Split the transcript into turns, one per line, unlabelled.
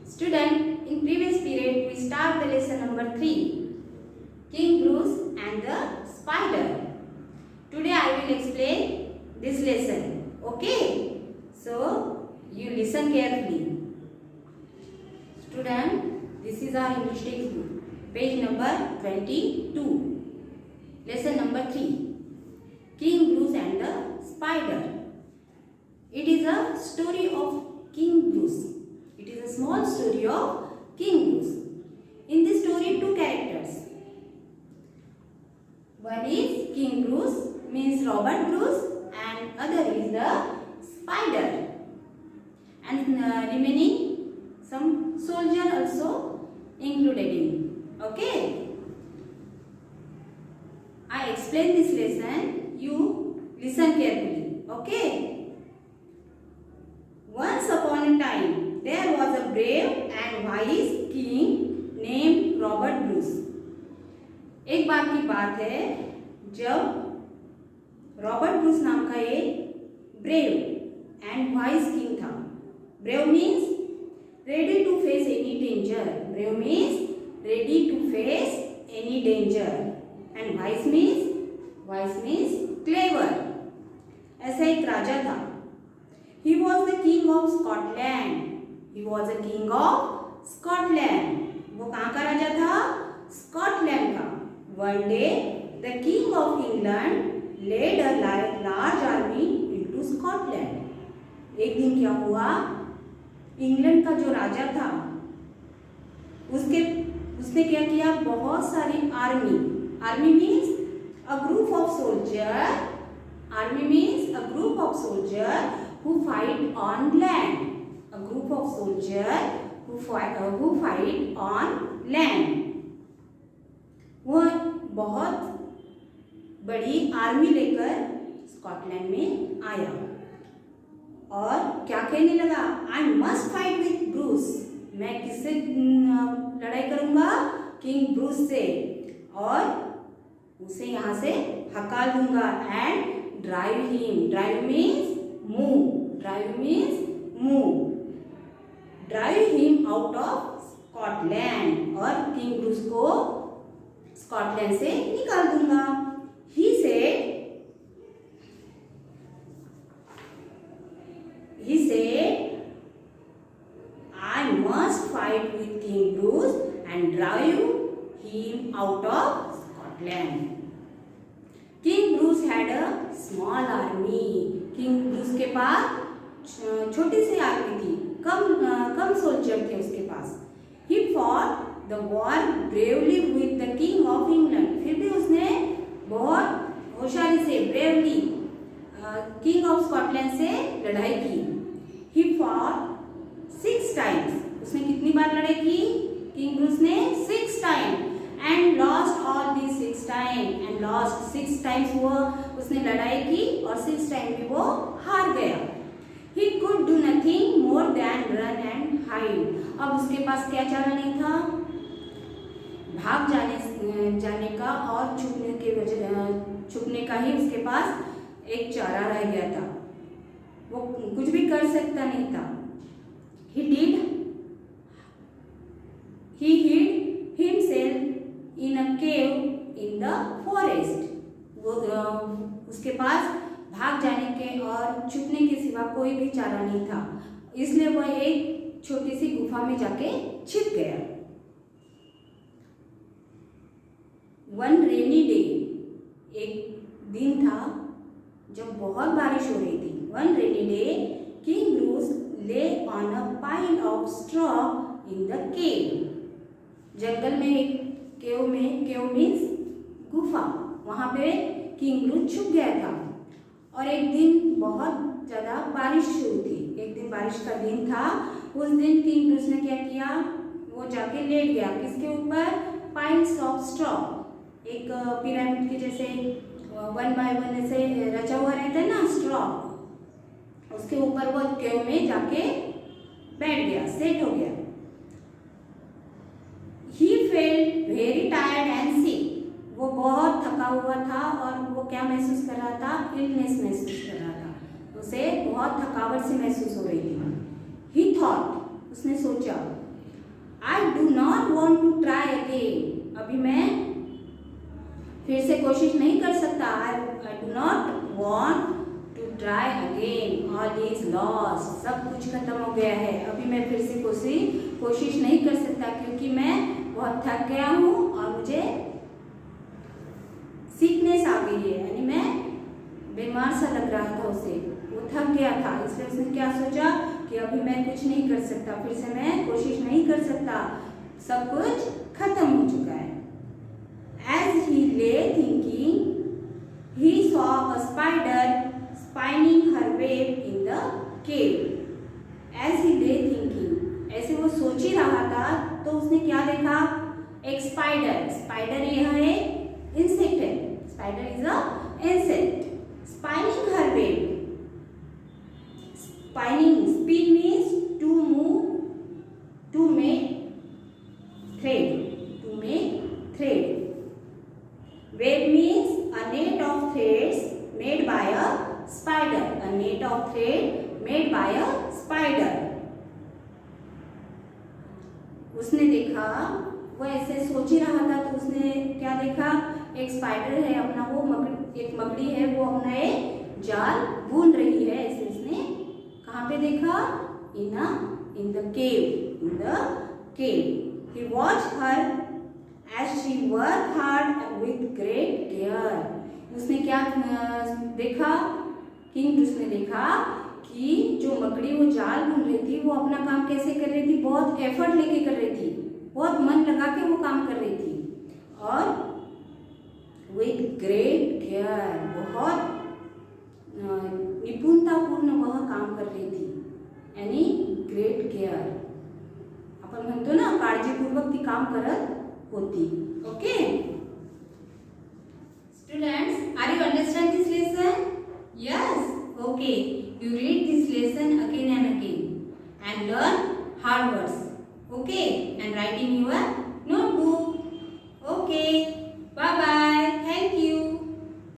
Student, in previous period we start the lesson number 3, King Bruce and the Spider. Today I will explain this lesson. Okay? So, you listen carefully. Student, this is our English textbook, page number 22. Lesson number 3, King Bruce and the Spider. It is a story of King Bruce. It is a small story of King Bruce. In this story, two characters. One is King Bruce, means Robert Bruce, and other is the Spider. And remaining some soldier also included in. Okay. I explain this lesson. You listen carefully. Okay. Once upon a time, there was a brave and wise king named Robert Bruce. एक बार की बात है जब Robert Bruce नाम का एक brave and wise king था. Brave means ready to face any danger. Brave means ready to face any danger and wise means clever. ऐसा एक राजा था. He was the king of Scotland. He was a king of Scotland. वो कहाँ का राजा था? Scotland का. One day, the king of England led a large army into Scotland. एक दिन क्या हुआ? इंग्लैंड का जो राजा था, उसने क्या किया? बहुत सारी army. Army means a group of soldier. Army means a group of soldier who fight on land. A group of soldiers who fight on land. वो बहुत बड़ी आर्मी लेकर स्कॉटलैंड में आया और क्या कहने लगा? I must fight with Bruce. मैं किससे लड़ाई करूंगा? किंग ब्रूस से, और उसे यहाँ से हकाल दूंगा. And drive him. Drive means move. Drive means move. Drive him out of Scotland. और किंग ब्रूस को स्कॉटलैंड से निकाल दूंगा. He said, I must fight with King Bruce and drive him out of Scotland. King Bruce had a small army. King Bruce के पास छोटी सी army थी. कम soldier थे उसके पास. He fought the war bravely with the king of England. फिर भी उसने बहुत होशियारी से ब्रेवली किंग ऑफ स्कॉटलैंड से लड़ाई की. He fought 6 times. उसने कितनी बार लड़ाई की? किंग ब्रूस ने 6 time. And lost all these 6 times. And lost 6 times वो उसने लड़ाई की और 6 टाइम भी वो हार गया. He could do nothing more than run and hide. अब उसके पास क्या चारा नहीं था? भाग जाने का और छुपने का ही उसके पास एक चारा रह गया था. वो कुछ भी कर सकता नहीं था. He hid himself in a cave in the forest. वो उसके पास भाग जाने के और छुपने के सिवा कोई भी चारा नहीं था, इसलिए वह एक छोटी सी गुफा में जाके छिप गया. One rainy day, एक दिन था जब बहुत बारिश हो रही थी. One rainy day, King Bruce lay on a pile of straw in the cave. जंगल में एक केव मीन्स गुफा, वहाँ पे किंग ब्रूस छुप गया था. और एक दिन बहुत ज़्यादा बारिश शुरू थी. एक दिन बारिश का दिन था. उस दिन किंग ब्रूस ने क्या किया? वो जाके लेट गया. किसके ऊपर? Piles of straw. एक पिरामिड के जैसे 1 by 1 ऐसे रचा हुआ रहता है ना स्ट्रॉ, उसके ऊपर वो केव में जाके बैठ गया, सेट हो गया. He felt very tired and sick. वो बहुत थका हुआ था और वो क्या महसूस कर रहा था? इलनेस महसूस कर रहा था. उसे बहुत थकावट सी महसूस हो रही थी. He thought, उसने सोचा, I do not want to try again, अभी मैं फिर से कोशिश नहीं कर सकता। I do not want to try again, all is lost, सब कुछ खत्म हो गया है, अभी मैं फिर से कोशिश नहीं कर सकता क्योंकि मैं बहुत थक गया हूँ और मुझे सीकनेस आ गई है, यानी मैं बीमार सा लग रहा था उसे, वो थक गया था, इसलिए उसने क्या सोचा कि अभी मैं कुछ नहीं कर सकता, फिर से मैं कोशिश नहीं कर सकता, सब कुछ खत्म हो चुका है। As he lay thinking, he saw a spider spinning her web in the cave. As he lay thinking, ऐसे वो सोच ही रहा था तो उसने क्या देखा, एक स्पाइडर, स्पाइडर यह एक इंसेक्ट है, spider is a insect, spinning her web, spinning, spin means to move, to make thread, to make thread, web means a net of threads made by a spider, a net of thread made by a spider. उसने देखा, वो ऐसे सोच ही रहा था तो उसने क्या देखा, एक स्पाइडर है अपना, वो एक मकड़ी है, वो अपना एक जाल बुन रही है, ऐसे उसने कहाँ पे देखा, in the cave, in the cave. He watched her as she worked hard with great care. उसने क्या देखा, किंग उसने देखा कि जो मकड़ी वो जाल बुन रही थी वो अपना काम कैसे कर रही थी, बहुत एफर्ट लेके कर रही थी, बहुत मन लगा के वो काम कर रही थी, और with great care, बहुत निपुणतापूर्ण वह काम कर रही थी, यानी ग्रेट केयर, आपण म्हणतो ना काळजीपूर्वक ती काम करत होती. Okay students, are you understand this lesson? Yes, okay, you read this lesson again and again and learn hard words, okay, and write in your